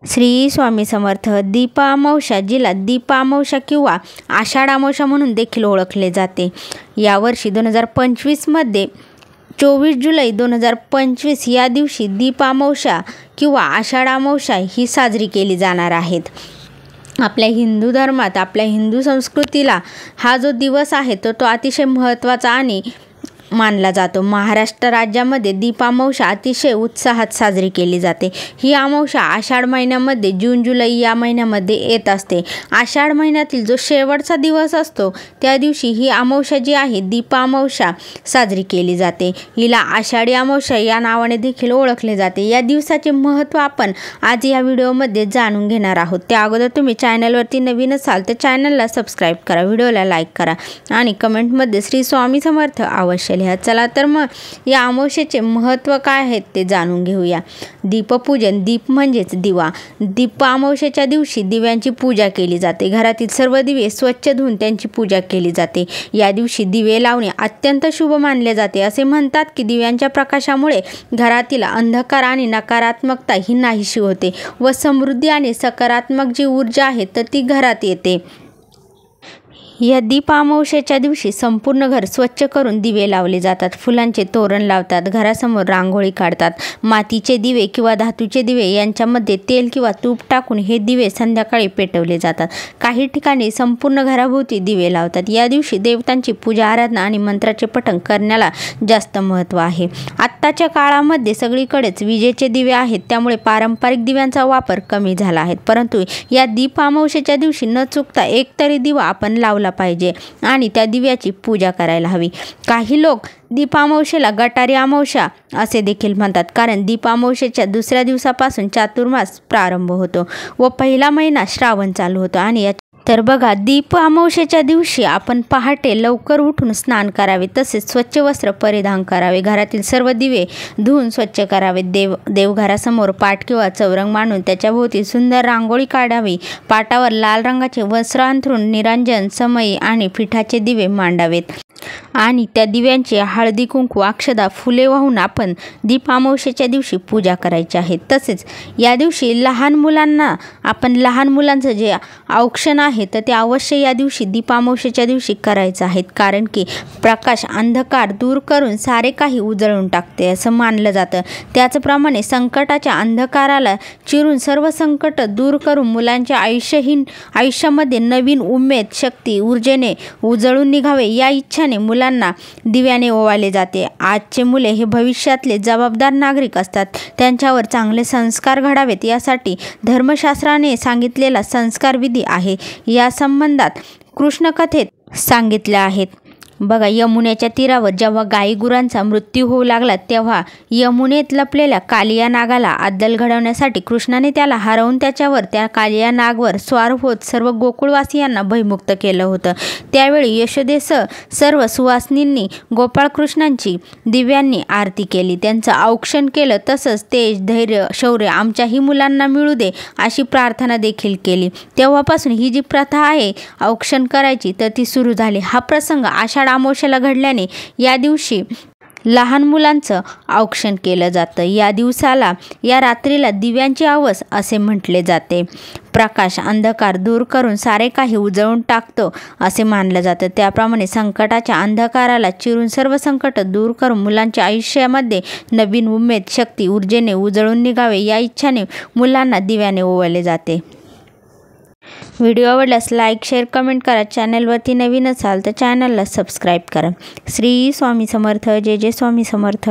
श्री स्वामी समर्थ। दीपामावस्या, जिला दीपामावस्या किंवा आषाढ अमावस्या म्हणून देखील ओळखले जाते, यावर्षी 2025मध्ये 24 जुलै 2025 या दिवशी दीपामावस्या किंवा आषाढ अमावस्या ही साजरी केली जाणार आहेत। आपल्या हिंदू धर्मात, आपल्या हिंदू संस्कृतीला हा जो दिवस आहे तो अतिशय महत्त्वाचा आणि मानला जातो। महाराष्ट्र राज्यामध्ये दीपामावस्या अतिशय उत्साहात साजरी केली जाते। ही अमावस्या आषाढ महिन्यामध्ये जून जुलै या महिन्यामध्ये येत असते। आषाढ महिन्यातील जो शेवटचा दिवस असतो त्या दिवशी ही अमावस्या जी आहे दीपामावस्या साजरी केली जाते। हिला आषाढी अमावस्या या नावाने देखील ओळखले जाते। या दिवसाचे महत्त्व आपण आज या व्हिडिओमध्ये जाणून घेणार आहोत। त्या अगोदर तुम्ही चॅनलवरती नवीन असाल तर चॅनलला सबस्क्राईब करा, व्हिडिओला लाईक करा आणि कमेंटमध्ये श्री स्वामी समर्थ अवश्य लिहा। चला तर मग या अमावस्येचे महत्त्व काय आहे ते जाणून घेऊया। दीपपूजन, दीप म्हणजेच दिवा। दीपामावस्येच्या दिवशी दिव्यांची पूजा केली जाते। घरातील सर्व दिवे स्वच्छ धुवून त्यांची पूजा केली जाते। या दिवशी दिवे लावणे अत्यंत शुभ मानले जाते। असे म्हणतात की दिव्यांच्या प्रकाशामुळे घरातील अंधकार आणि नकारात्मकता ही नाहीशी होते व समृद्धी आणि सकारात्मक जी ऊर्जा आहे तर ती घरात येते। या दीपामावस्येच्या दिवशी संपूर्ण घर स्वच्छ करून दिवे लावले जातात, फुलांचे तोरण लावतात, घरासमोर रांगोळी काढतात। मातीचे दिवे किंवा धातूचे दिवे यांच्यामध्ये तेल किंवा तूप टाकून हे दिवे संध्याकाळी पेटवले जातात। काही ठिकाणी संपूर्ण घराभोवती दिवे लावतात। या दिवशी देवतांची पूजा आराधना आणि मंत्राचे पठण करण्याला जास्त महत्त्व आहे। आत्ताच्या काळामध्ये सगळीकडेच विजेचे दिवे आहेत, त्यामुळे पारंपरिक दिव्यांचा वापर कमी झाला आहे, परंतु या दीपामावस्येच्या दिवशी न चुकता एक तरी दिवा आपण लावला पाहिजे आणि त्या दिव्याची पूजा करायला हवी। काही लोक दीपामावस्येला गटारी अमावस्या असे देखील म्हणतात, कारण दीपामावस्येच्या दुसऱ्या दिवसापासून चातुर्मास प्रारंभ होतो व पहिला महिना श्रावण चालू होतो। आणि तर बघा, दीप अमावस्येच्या दिवशी आपण पहाटे लवकर उठून स्नान करावे, तसेच स्वच्छ वस्त्र परिधान करावे, घरातील सर्व दिवे धुवून स्वच्छ करावे, देवघरासमोर पाट किंवा चौरंग मांडून त्याच्याभोवती सुंदर रांगोळी काढावी, पाटावर लाल रंगाचे वस्त्र अंथरून निरांजन, समई आणि पिठाचे दिवे मांडावेत आणि त्या दिव्यांची हळदी कुंकू, अक्षदा, फुले वाहून आपण दीप अमावस्येच्या दिवशी पूजा करायची आहे। तसेच या दिवशी लहान मुलांचं जे औक्षण आहे तर ते अवश्य या दिवशी दीप अमावस्येच्या दिवशी करायचं आहे, कारण की प्रकाश अंधकार दूर करून सारे काही उजळून टाकते असं मानलं जातं। त्याचप्रमाणे संकटाच्या अंधकाराला चिरून सर्व संकट दूर करून मुलांच्या आयुष्यामध्ये नवीन उमेद, शक्ती, ऊर्जेने उजळून निघावे या इच्छाने मुलांना दिव्याने ओवाळले जाते। आजचे मुले हे भविष्यातले जबाबदार नागरिक असतात, त्यांच्यावर चांगले संस्कार घडावेत यासाठी धर्मशास्त्राने सांगितलेला संस्कार विधी आहे। या संबंधात कृष्ण कथेत सांगितले आहेत। बघा, यमुनेच्या तीरावर जेव्हा गाई गुरांचा मृत्यू होऊ लागला तेव्हा यमुनेत लपलेल्या कालिया नागाला अद्दल घडवण्यासाठी कृष्णाने त्याला हरवून त्या कालिया नागवर स्वार होत सर्व गोकुळवासियांना भयमुक्त केलं होतं। त्यावेळी यशोदेसह सर्व सुवासिनींनी गोपाळकृष्णांची दिव्यांनी आरती केली, त्यांचं औक्षण केलं, तसंच तेज, धैर्य, शौर्य आमच्याही मुलांना मिळू दे अशी प्रार्थना देखील केली। तेव्हापासून ही जी प्रथा आहे औक्षण करायची तर ती सुरू झाली। हा प्रसंग आषाढ अमावस्येला घडल्याने या दिवशी लहान मुलांचं औक्षण केलं जातं। या रात्रीला दिव्यांची आवस असे म्हटले जाते। प्रकाश अंधकार दूर करून सारे काही उजळून टाकतो असे मानलं जातं। त्याप्रमाणे संकटाच्या अंधकाराला चिरून सर्व संकट दूर करून मुलांच्या आयुष्यामध्ये नवीन उमेद, शक्ती, ऊर्जेने उजळून निघावे या इच्छाने मुलांना दिव्याने ओवाळले जाते। व्हिडिओ आवडल्यास लाईक, शेअर, कमेंट करा। चॅनलवरती नवीन असाल तर चॅनलला सबस्क्राईब करा। श्री स्वामी समर्थ। जय जय स्वामी समर्थ।